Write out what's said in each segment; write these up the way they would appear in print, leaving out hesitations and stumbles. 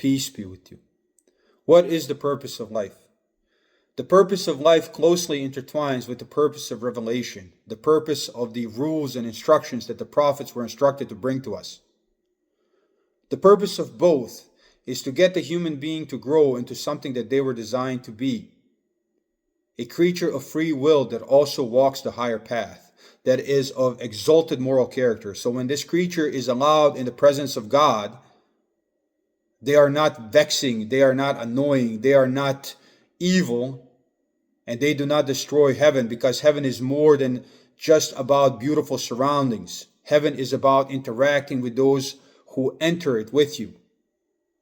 Peace be with you. What is the purpose of life? The purpose of life closely intertwines with the purpose of revelation, the purpose of the rules and instructions that the prophets were instructed to bring to us. The purpose of both is to get the human being to grow into something that they were designed to be. A creature of free will that also walks the higher path, that is of exalted moral character. So when this creature is allowed in the presence of God, they are not vexing, they are not annoying, they are not evil, and they do not destroy heaven, because heaven is more than just about beautiful surroundings. Heaven is about interacting with those who enter it with you.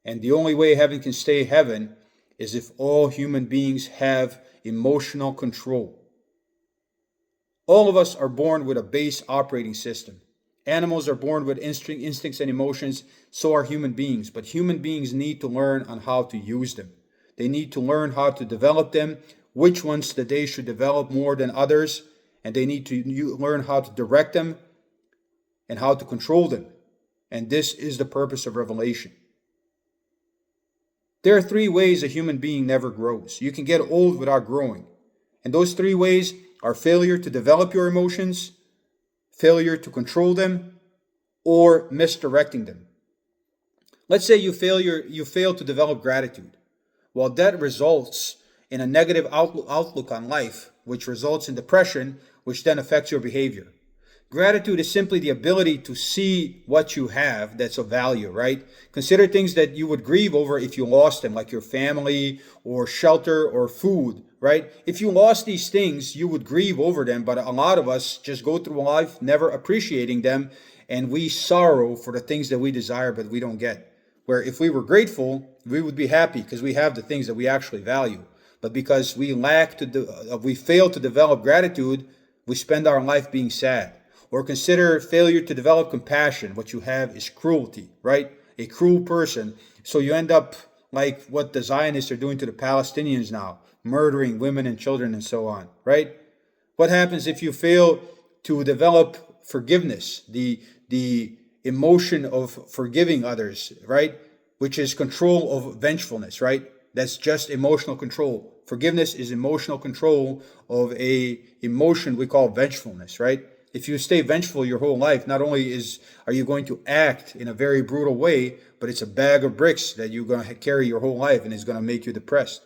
And the only way heaven can stay heaven is if all human beings have emotional control. All of us are born with a base operating system. Animals are born with instincts and emotions, so are human beings. But human beings need to learn on how to use them. They need to learn how to develop them, which ones that they should develop more than others, and they need to learn how to direct them and how to control them. And this is the purpose of revelation. There are 3 ways a human being never grows. You can get old without growing. And those 3 ways are failure to develop your emotions, failure to control them, or misdirecting them. Let's say you fail to develop gratitude. Well, that results in a negative outlook on life, which results in depression, which then affects your behavior. Gratitude is simply the ability to see what you have that's of value, right? Consider things that you would grieve over if you lost them, like your family or shelter or food, right? If you lost these things, you would grieve over them, but a lot of us just go through life never appreciating them, and we sorrow for the things that we desire but we don't get. Where if we were grateful, we would be happy because we have the things that we actually value. But because we fail to develop gratitude, we spend our life being sad. Or consider failure to develop compassion. What you have is cruelty, right? A cruel person. So you end up like what the Zionists are doing to the Palestinians now, murdering women and children and so on, right? What happens if you fail to develop forgiveness, the emotion of forgiving others, right? Which is control of vengefulness, right? That's just emotional control. Forgiveness is emotional control of a emotion we call vengefulness, right? If you stay vengeful your whole life, not only are you going to act in a very brutal way, but it's a bag of bricks that you're going to carry your whole life, and it's going to make you depressed.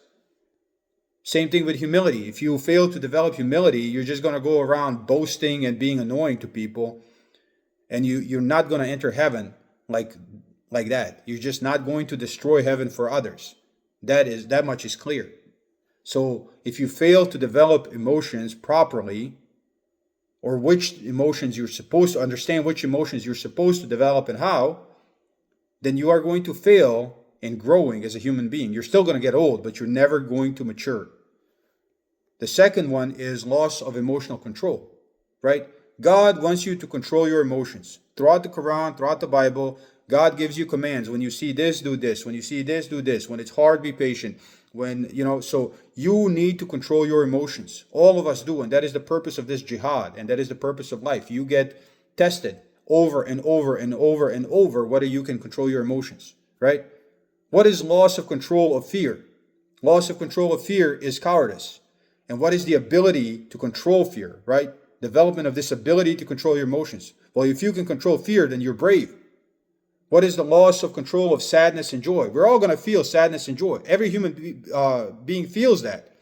Same thing with humility. If you fail to develop humility, you're just going to go around boasting and being annoying to people, and you're not going to enter heaven like that. You're just not going to destroy heaven for others. That much is clear. So if you fail to develop emotions properly, or which emotions you're supposed to understand, which emotions you're supposed to develop and how, then you are going to fail in growing as a human being. You're still going to get old, but you're never going to mature. The second one is loss of emotional control, right? God wants you to control your emotions. Throughout the Quran, throughout the Bible, God gives you commands. When you see this, do this. When you see this, do this. When it's hard, be patient. So you need to control your emotions. All of us do, and that is the purpose of this jihad, and that is the purpose of life. You get tested over and over and over and over whether you can control your emotions, right? What is loss of control of fear? Loss of control of fear is cowardice. And what is the ability to control fear, right? Development of this ability to control your emotions. Well, if you can control fear, then you're brave. What is the loss of control of sadness and joy? We're all going to feel sadness and joy. Every human being feels that.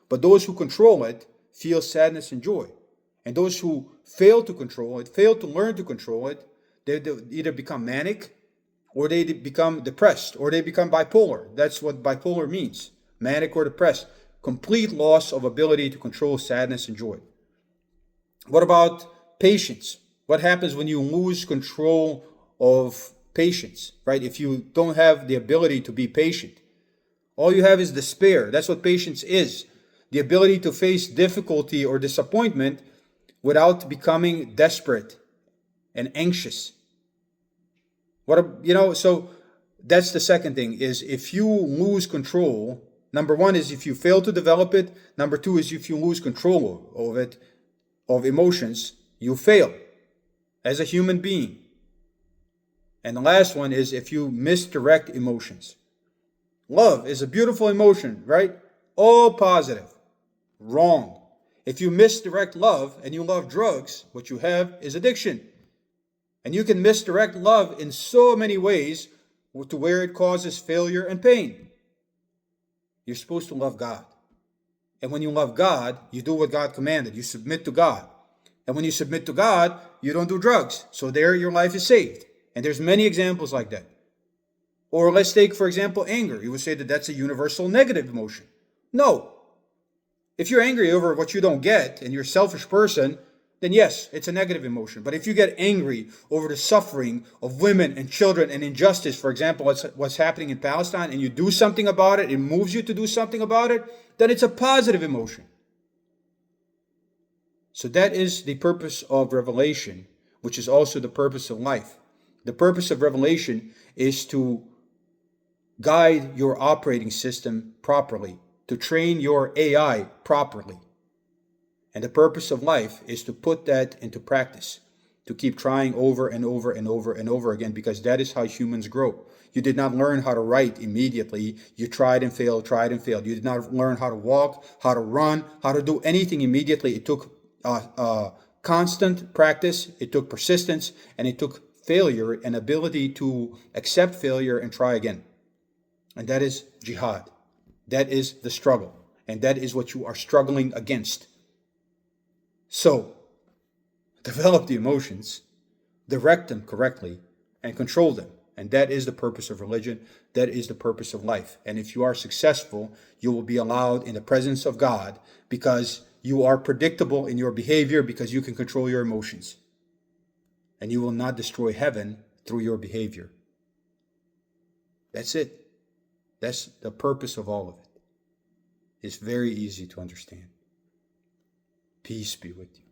But those who control it feel sadness and joy. And those who fail to control it, fail to learn to control it, they either become manic, or they become depressed, or they become bipolar. That's what bipolar means. Manic or depressed. Complete loss of ability to control sadness and joy. What about patience? What happens when you lose control of patience, right? If you don't have the ability to be patient, all you have is despair. That's what patience is. The ability to face difficulty or disappointment without becoming desperate and anxious. So that's the second thing, is if you lose control, number one is if you fail to develop it. Number two is if you lose control of it, of emotions, you fail as a human being. And the last one is if you misdirect emotions. Love is a beautiful emotion, right? All positive. Wrong. If you misdirect love and you love drugs, what you have is addiction. And you can misdirect love in so many ways to where it causes failure and pain. You're supposed to love God. And when you love God, you do what God commanded. You submit to God. And when you submit to God, you don't do drugs. So there your life is saved. And there's many examples like that. Or let's take, for example, anger. You would say that that's a universal negative emotion. No. If you're angry over what you don't get and you're a selfish person, then yes, it's a negative emotion. But if you get angry over the suffering of women and children and injustice, for example, what's happening in Palestine, and you do something about it, it moves you to do something about it, then it's a positive emotion. So that is the purpose of revelation, which is also the purpose of life. The purpose of revelation is to guide your operating system properly, to train your AI properly. And the purpose of life is to put that into practice, to keep trying over and over and over and over again, because that is how humans grow. You did not learn how to write immediately. You tried and failed, tried and failed. You did not learn how to walk, how to run, how to do anything immediately. It took constant practice, it took persistence, and it took failure and ability to accept failure and try again. And that is jihad. That is the struggle. And that is what you are struggling against. So, develop the emotions, direct them correctly, and control them. And that is the purpose of religion. That is the purpose of life. And if you are successful, you will be allowed in the presence of God because you are predictable in your behavior, because you can control your emotions. And you will not destroy heaven through your behavior. That's it. That's the purpose of all of it. It's very easy to understand. Peace be with you.